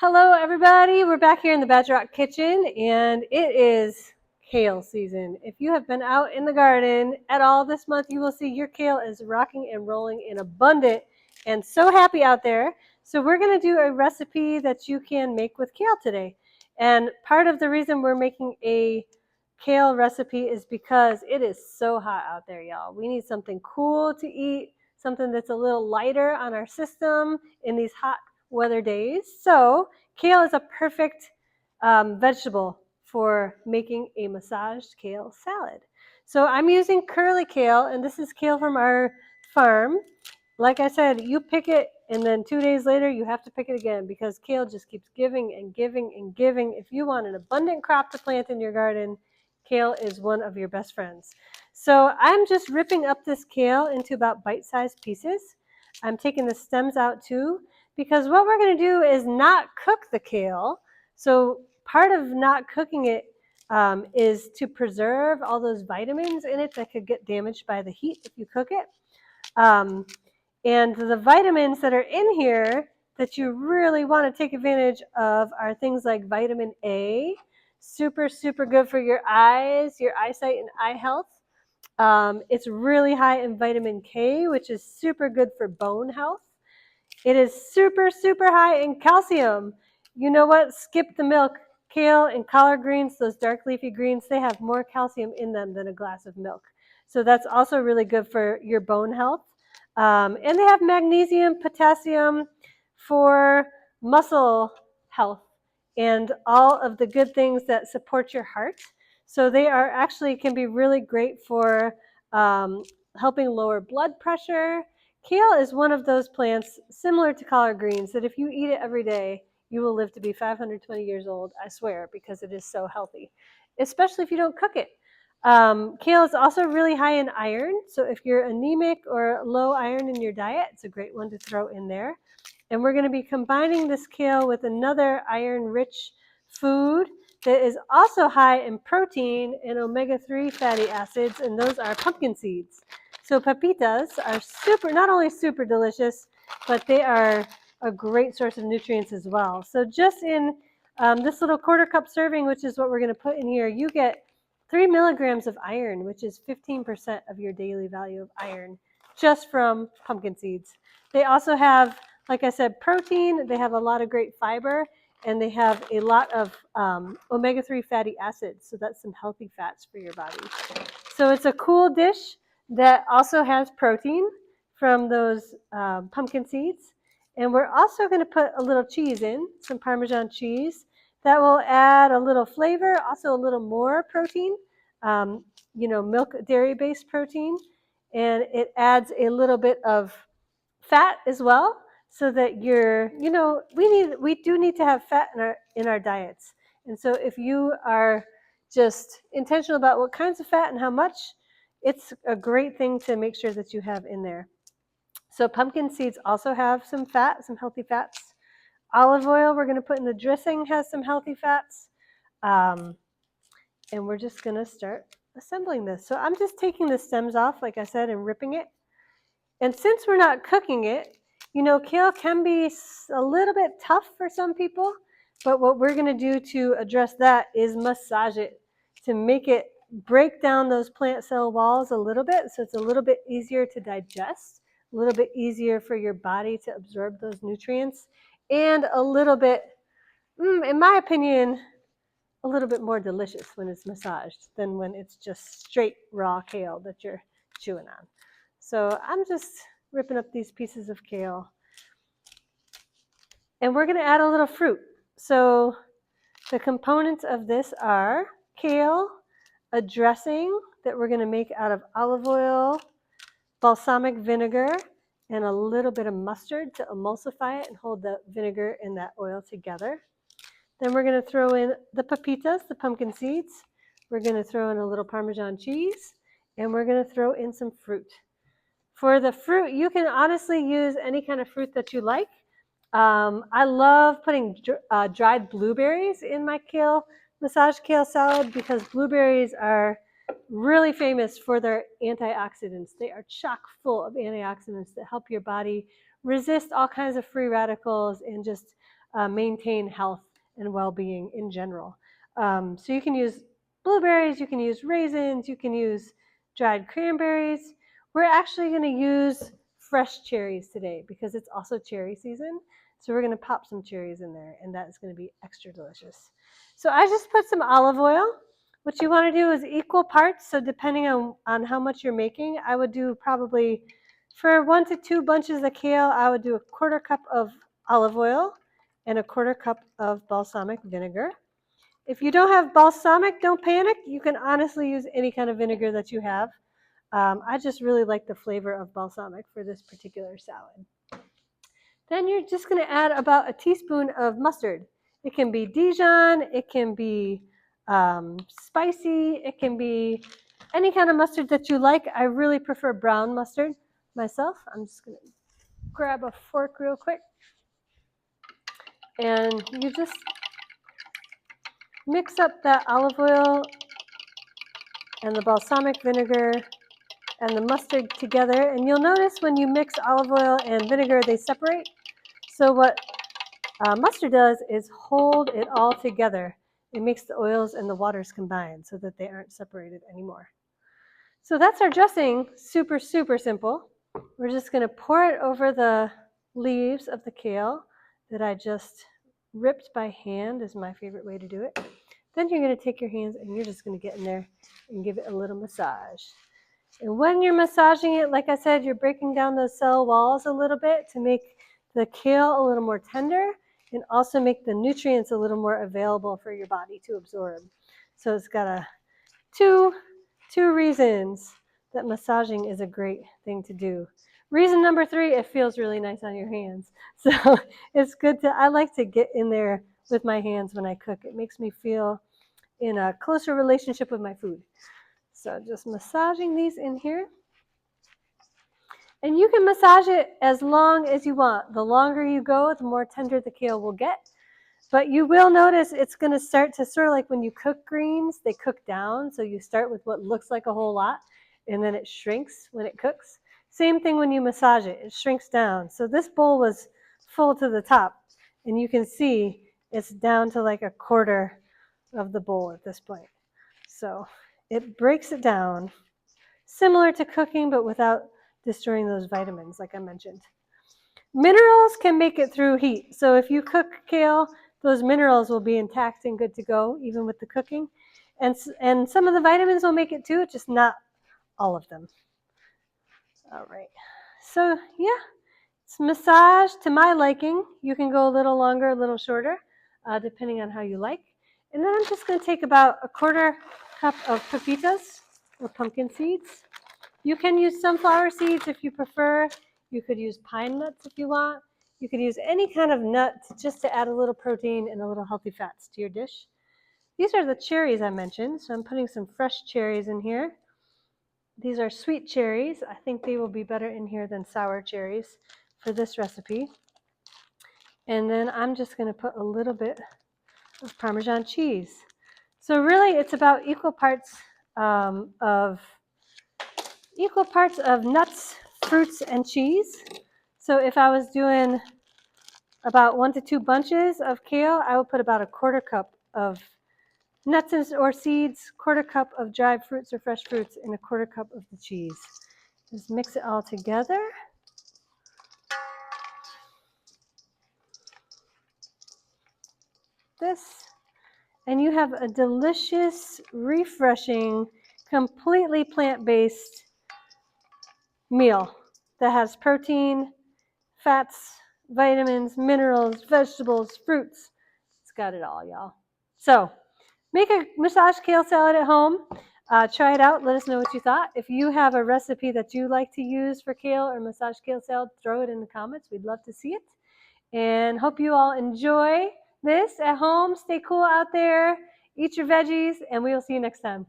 Hello, everybody. We're back here in the Badger Rock kitchen, and it is kale season. If you have been out in the garden at all this month, you will see your kale is rocking and rolling and abundant and so happy out there. So we're going to do a recipe that you can make with kale today. And part of the reason we're making a kale recipe is because it is so hot out there, y'all. We need something cool to eat, something that's a little lighter on our system in these hot weather days. So kale is a perfect vegetable for making a massaged kale salad. So I'm using curly kale, and this is kale from our farm. Like I said, you pick it, and then 2 days later, you have to pick it again because kale just keeps giving and giving and giving. If you want an abundant crop to plant in your garden, kale is one of your best friends. So I'm just ripping up this kale into about bite-sized pieces. I'm taking the stems out too, because what we're going to do is not cook the kale. So part of not cooking it is to preserve all those vitamins in it that could get damaged by the heat if you cook it. And the vitamins that are in here that you really want to take advantage of are things like vitamin A, super, super good for your eyes, your eyesight and eye health. It's really high in vitamin K, which is super good for bone health. It is super, super high in calcium. You know what? Skip the milk. Kale and collard greens, those dark leafy greens, they have more calcium in them than a glass of milk. So that's also really good for your bone health. And they have magnesium, potassium for muscle health and all of the good things that support your heart. So they are actually can be really great for helping lower blood pressure. Kale is one of those plants similar to collard greens that if you eat it every day, you will live to be 520 years old, I swear, because it is so healthy, especially if you don't cook it. Kale is also really high in iron, so if you're anemic or low iron in your diet, it's a great one to throw in there. And we're going to be combining this kale with another iron-rich food that is also high in protein and omega-3 fatty acids, and those are pumpkin seeds. So pepitas are not only super delicious, but they are a great source of nutrients as well. So just in this little quarter cup serving, which is what we're going to put in here, you get 3 milligrams of iron, which is 15% of your daily value of iron, just from pumpkin seeds. They also have, like I said, protein. They have a lot of great fiber, and they have a lot of omega-3 fatty acids. So that's some healthy fats for your body. So it's a cool dish that also has protein from those pumpkin seeds. And we're also going to put a little cheese in, some Parmesan cheese. That will add a little flavor, also a little more protein, milk, dairy-based protein. And it adds a little bit of fat as well, so that we do need to have fat in our diets. And so if you are just intentional about what kinds of fat and how much, it's a great thing to make sure that you have in there. So pumpkin seeds also have some fat, some healthy fats. Olive oil we're going to put in the dressing has some healthy fats. And we're just going to start assembling this. So I'm just taking the stems off, like I said, and ripping it. And since we're not cooking it, kale can be a little bit tough for some people, but what we're going to do to address that is massage it to make it break down those plant cell walls a little bit, so it's a little bit easier to digest, a little bit easier for your body to absorb those nutrients, and a little bit, in my opinion, a little bit more delicious when it's massaged than when it's just straight raw kale that you're chewing on. So I'm just ripping up these pieces of kale. And we're going to add a little fruit. So the components of this are kale, a dressing that we're going to make out of olive oil, balsamic vinegar, and a little bit of mustard to emulsify it and hold the vinegar and that oil together. Then we're going to throw in the pepitas, the pumpkin seeds. We're going to throw in a little Parmesan cheese, and we're going to throw in some fruit. For the fruit, you can honestly use any kind of fruit that you like. I love putting dried blueberries in my massaged kale salad because blueberries are really famous for their antioxidants. They are chock full of antioxidants that help your body resist all kinds of free radicals and just maintain health and well-being in general. So you can use blueberries, you can use raisins, you can use dried cranberries. We're actually going to use fresh cherries today because it's also cherry season. So we're going to pop some cherries in there, and that is going to be extra delicious. So I just put some olive oil. What you want to do is equal parts. So depending on how much you're making, I would do probably for 1 to 2 bunches of kale, I would do a 1/4 cup of olive oil and a 1/4 cup of balsamic vinegar. If you don't have balsamic, don't panic. You can honestly use any kind of vinegar that you have. I just really like the flavor of balsamic for this particular salad. Then you're just going to add about a teaspoon of mustard. It can be Dijon, it can be spicy, it can be any kind of mustard that you like. I really prefer brown mustard myself. I'm just going to grab a fork real quick. And you just mix up that olive oil and the balsamic vinegar and the mustard together. And you'll notice when you mix olive oil and vinegar, they separate. So what mustard does is hold it all together. It makes the oils and the waters combine so that they aren't separated anymore. So that's our dressing. Super, super simple. We're just going to pour it over the leaves of the kale that I just ripped by hand, is my favorite way to do it. Then you're going to take your hands and you're just going to get in there and give it a little massage. And when you're massaging it, like I said, you're breaking down those cell walls a little bit to make the kale a little more tender and also make the nutrients a little more available for your body to absorb. So it's got two reasons that massaging is a great thing to do. Reason number 3, it feels really nice on your hands. So it's good I like to get in there with my hands when I cook. It makes me feel in a closer relationship with my food. So just massaging these in here. And you can massage it as long as you want. The longer you go, the more tender the kale will get. But you will notice it's going to start to sort of like when you cook greens, they cook down. So you start with what looks like a whole lot, and then it shrinks when it cooks. Same thing when you massage it, it shrinks down. So this bowl was full to the top, and you can see it's down to like a 1/4 of the bowl at this point. So it breaks it down, similar to cooking, but without destroying those vitamins, like I mentioned. Minerals can make it through heat. So if you cook kale, those minerals will be intact and good to go, even with the cooking. And some of the vitamins will make it too, just not all of them. All right. So yeah, it's massage to my liking. You can go a little longer, a little shorter, depending on how you like. And then I'm just going to take about a 1/4 cup of pepitas or pumpkin seeds. You can use sunflower seeds if you prefer. You could use pine nuts if you want. You could use any kind of nut just to add a little protein and a little healthy fats to your dish. These are the cherries I mentioned, so I'm putting some fresh cherries in here. These are sweet cherries. I think they will be better in here than sour cherries for this recipe. And then I'm just going to put a little bit of Parmesan cheese. So really it's about equal parts of nuts, fruits, and cheese. So if I was doing about 1 to 2 bunches of kale, I would put about a 1/4 cup of nuts or seeds, 1/4 cup of dried fruits or fresh fruits, and a 1/4 cup of the cheese. Just mix it all together. And you have a delicious, refreshing, completely plant-based meal that has protein, fats, vitamins, minerals, vegetables, fruits. It's got it all, y'all. So make a massaged kale salad at home. Try it out. Let us know what you thought. If you have a recipe that you like to use for kale or massaged kale salad, throw it in the comments. We'd love to see it. And hope you all enjoy this at home. Stay cool out there. Eat your veggies, and we will see you next time.